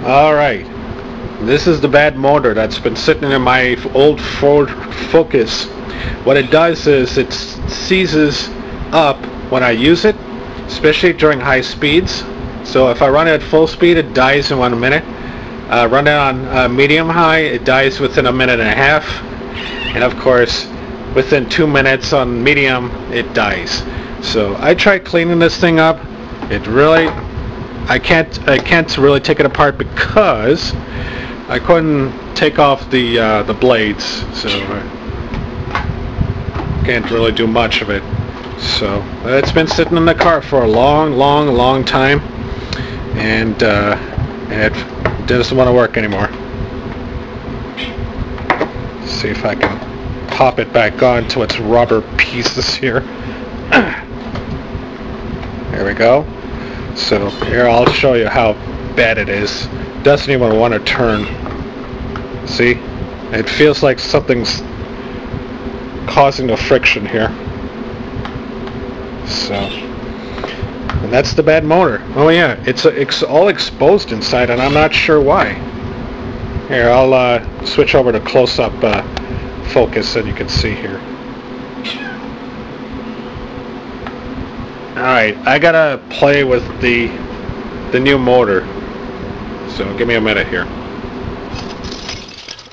Alright, this is the bad motor that's been sitting in my old Ford Focus. What it does is it seizes up when I use it, especially during high speeds. So if I run it at full speed, it dies in 1 minute. Run it on medium high, it dies within 1.5 minutes. And of course, within 2 minutes on medium, it dies. So I tried cleaning this thing up. It really, I can't really take it apart because I couldn't take off the blades, so I can't really do much of it. So it's been sitting in the car for a long time, and it doesn't want to work anymore. Let's see if I can pop it back on to its rubber pieces here. There we go. So here, I'll show you how bad it is. Doesn't even want to turn. See? It feels like something's causing the friction here. So, and that's the bad motor. Oh yeah, it's all exposed inside, and I'm not sure why. Here, I'll switch over to close-up focus so you can see here. Alright, I gotta play with the new motor, so give me a minute here.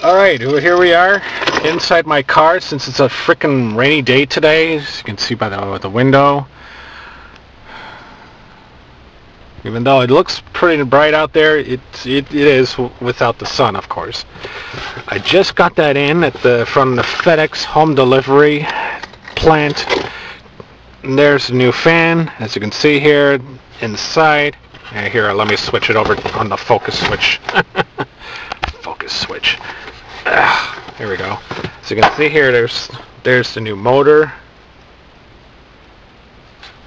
Alright, here we are inside my car, since it's a frickin' rainy day today, as you can see by the window. Even though it looks pretty bright out there, it is without the sun, of course. I just got that in from the FedEx home delivery plant. And there's a new fan, as you can see here inside. And here, let me switch it over on the focus switch. Focus switch. Here we go. So you can see here, there's the new motor,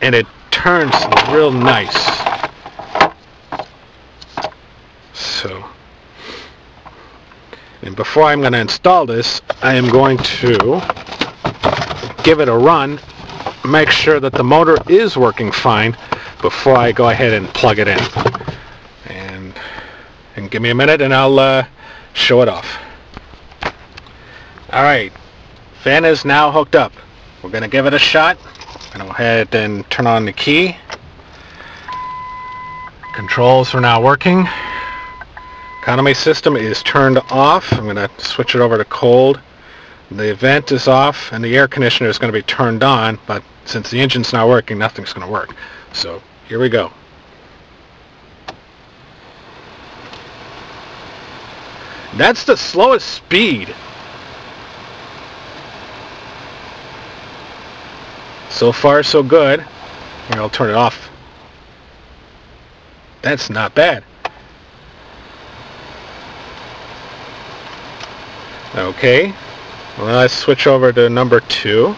and it turns real nice. So, and before I'm going to install this, I am going to give it a run, make sure that the motor is working fine before I go ahead and plug it in. And give me a minute and I'll show it off. Alright, fan is now hooked up. We're going to give it a shot. I'm going to go ahead and turn on the key. Controls are now working. Economy system is turned off. I'm going to switch it over to cold. The vent is off and the air conditioner is going to be turned on, but since the engine's not working, nothing's going to work. So here we go. That's the slowest speed. So far, so good. Here, I'll turn it off. That's not bad. Okay. Well, let's switch over to number 2.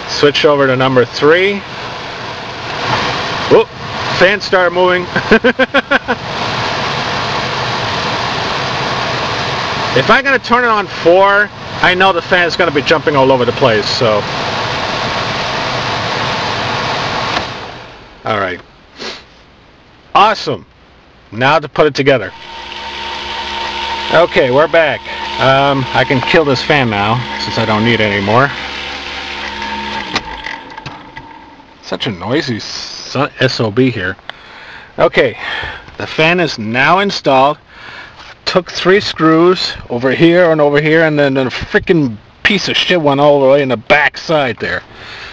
Switch over to number 3. Whoop! Fan started moving. If I'm going to turn it on 4, I know the fan is going to be jumping all over the place, so. Alright. Awesome. Now to put it together. Okay, we're back. I can kill this fan now, since I don't need it anymore. Such a noisy SOB here. Okay, the fan is now installed. Took 3 screws over here and over here, and then a freaking piece of shit went all the way in the back side there.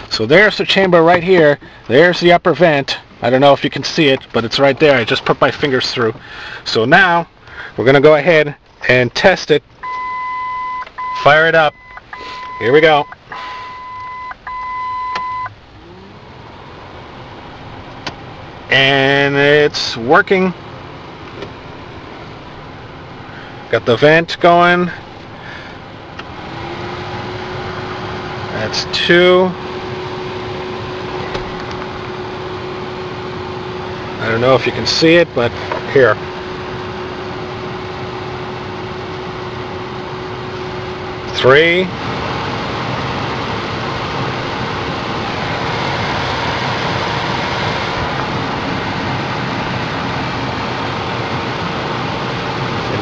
So there's the chamber right here. There's the upper vent. I don't know if you can see it, but it's right there. I just put my fingers through. So now we're going to go ahead and test it. Fire it up. Here we go. And it's working. Got the vent going. That's 2. I don't know if you can see it, but here.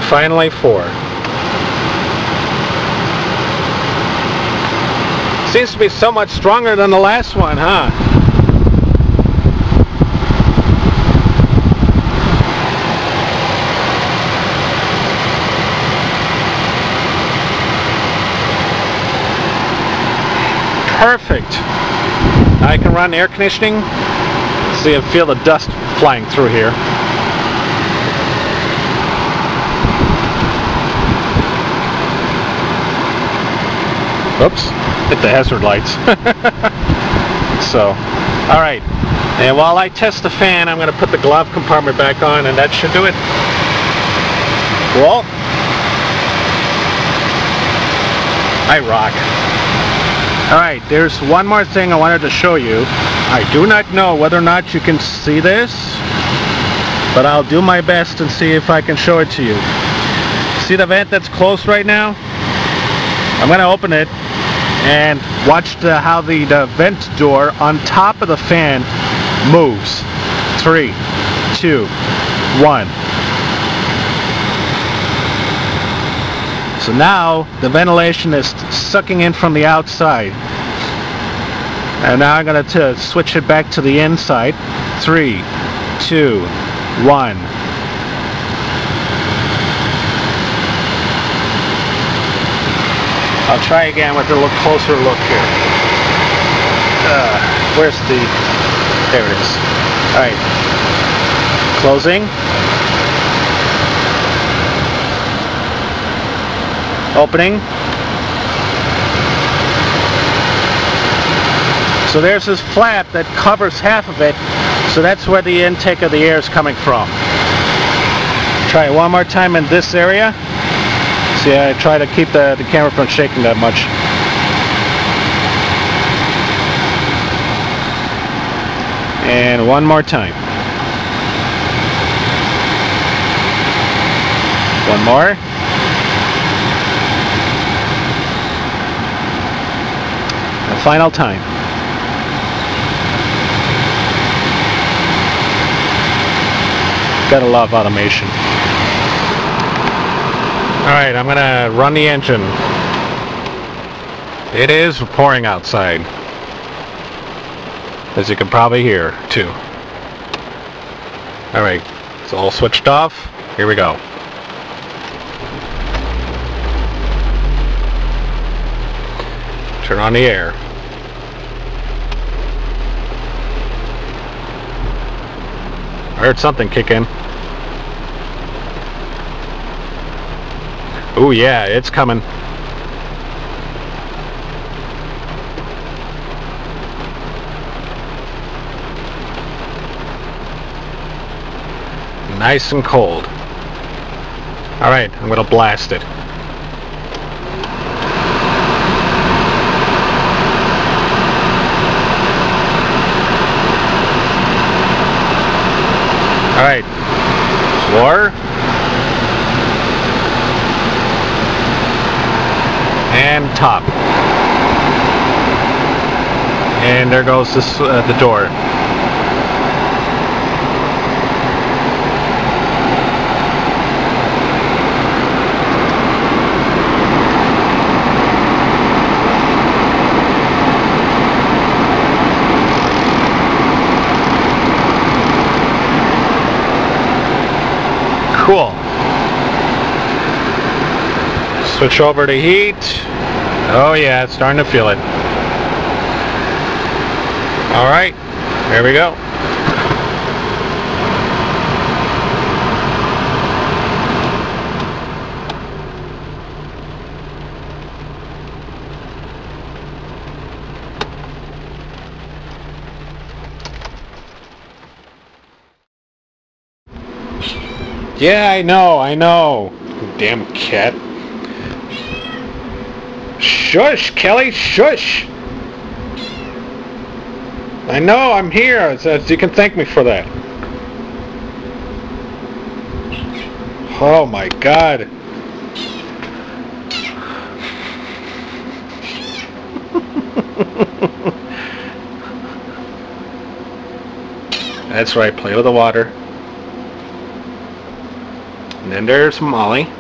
finally 4. Seems to be so much stronger than the last one, huh? Perfect. I can run air conditioning. See and feel the dust flying through here. Oops, hit the hazard lights. So, alright. And while I test the fan, I'm going to put the glove compartment back on, and that should do it. Cool. I rock. Alright, there's one more thing I wanted to show you. I do not know whether or not you can see this, but I'll do my best and see if I can show it to you. See the vent that's closed right now? I'm going to open it and watch how the vent door on top of the fan moves. 3, 2, 1. So now the ventilation is sucking in from the outside. And now I'm going to switch it back to the inside. 3, 2, 1. I'll try again with a little closer look here. Where's the... There it is. Alright. Closing. Opening. So there's this flap that covers half of it, so that's where the intake of the air is coming from. Try it one more time in this area. See, I try to keep the camera from shaking that much. And one more time. One more. The final time. Gotta love automation. Alright, I'm gonna run the engine. It is pouring outside, as you can probably hear too. Alright, it's all switched off. Here we go. Turn on the air. I heard something kick in. Oh yeah, it's coming. Nice and cold. Alright, I'm gonna blast it. Alright, floor. And top. And there goes this, the door. Cool. Switch over to heat. Oh yeah, it's starting to feel it. Alright, there we go. Yeah, I know. Damn cat. Shush, Kelly, shush! I know, I'm here. You can thank me for that. Oh my God. That's right, play with the water. And then there's Molly.